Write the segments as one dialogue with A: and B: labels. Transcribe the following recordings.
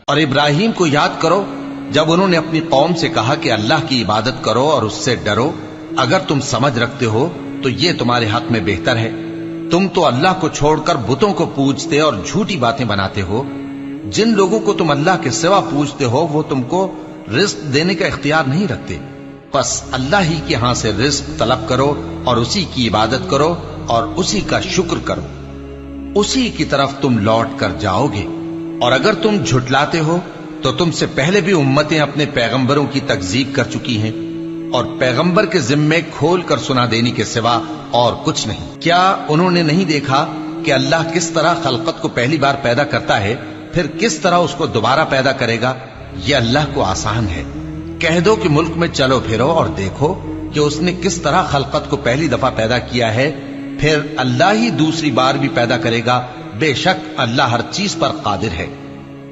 A: اور ابراہیم کو یاد کرو جب انہوں نے اپنی قوم سے کہا کہ اللہ کی عبادت کرو اور اس سے ڈرو، اگر تم سمجھ رکھتے ہو تو یہ تمہارے حق میں بہتر ہے۔ تم تو اللہ کو چھوڑ کر بتوں کو پوجتے اور جھوٹی باتیں بناتے ہو۔ جن لوگوں کو تم اللہ کے سوا پوجتے ہو وہ تم کو رزق دینے کا اختیار نہیں رکھتے، بس اللہ ہی کے ہاں سے رزق طلب کرو اور اسی کی عبادت کرو اور اسی کا شکر کرو، اسی کی طرف تم لوٹ کر جاؤ گے۔ اور اگر تم جھٹلاتے ہو تو تم سے پہلے بھی امتیں اپنے پیغمبروں کی تکذیب کر چکی ہیں، اور پیغمبر کے ذمے کھول کر سنا دینے کے سوا اور کچھ نہیں۔ کیا انہوں نے نہیں دیکھا کہ اللہ کس طرح خلقت کو پہلی بار پیدا کرتا ہے، پھر کس طرح اس کو دوبارہ پیدا کرے گا؟ یہ اللہ کو آسان ہے۔ کہہ دو کہ ملک میں چلو پھرو اور دیکھو کہ اس نے کس طرح خلقت کو پہلی دفعہ پیدا کیا ہے، پھر اللہ ہی دوسری بار بھی پیدا کرے گا۔ بے شک اللہ ہر چیز پر قادر ہے۔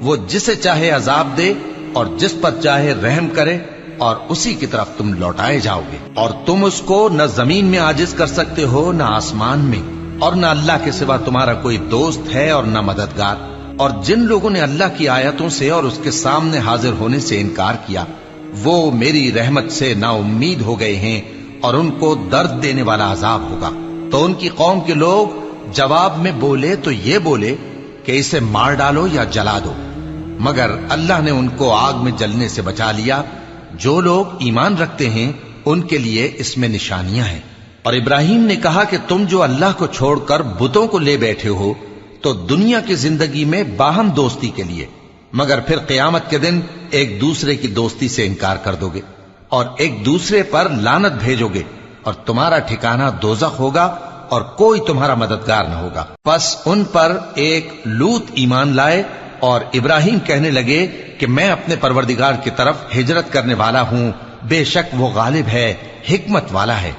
A: وہ جسے چاہے عذاب دے اور جس پر چاہے رحم کرے، اور اسی کی طرف تم لوٹائے جاؤ گے۔ اور تم اس کو نہ زمین میں عاجز کر سکتے ہو نہ آسمان میں، اور نہ اللہ کے سوا تمہارا کوئی دوست ہے اور نہ مددگار۔ اور جن لوگوں نے اللہ کی آیتوں سے اور اس کے سامنے حاضر ہونے سے انکار کیا، وہ میری رحمت سے نا امید ہو گئے ہیں، اور ان کو درد دینے والا عذاب ہوگا۔ تو ان کی قوم کے لوگ جواب میں بولے تو یہ بولے کہ اسے مار ڈالو یا جلا دو، مگر اللہ نے ان کو آگ میں جلنے سے بچا لیا۔ جو لوگ ایمان رکھتے ہیں ان کے لیے اس میں نشانیاں ہیں۔ اور ابراہیم نے کہا کہ تم جو اللہ کو چھوڑ کر بتوں کو لے بیٹھے ہو تو دنیا کی زندگی میں باہم دوستی کے لیے، مگر پھر قیامت کے دن ایک دوسرے کی دوستی سے انکار کر دو گے اور ایک دوسرے پر لعنت بھیجو گے، اور تمہارا ٹھکانہ دوزخ ہوگا اور کوئی تمہارا مددگار نہ ہوگا۔ پس ان پر ایک لوط ایمان لائے، اور ابراہیم کہنے لگے کہ میں اپنے پروردگار کی طرف ہجرت کرنے والا ہوں، بے شک وہ غالب ہے، حکمت والا ہے۔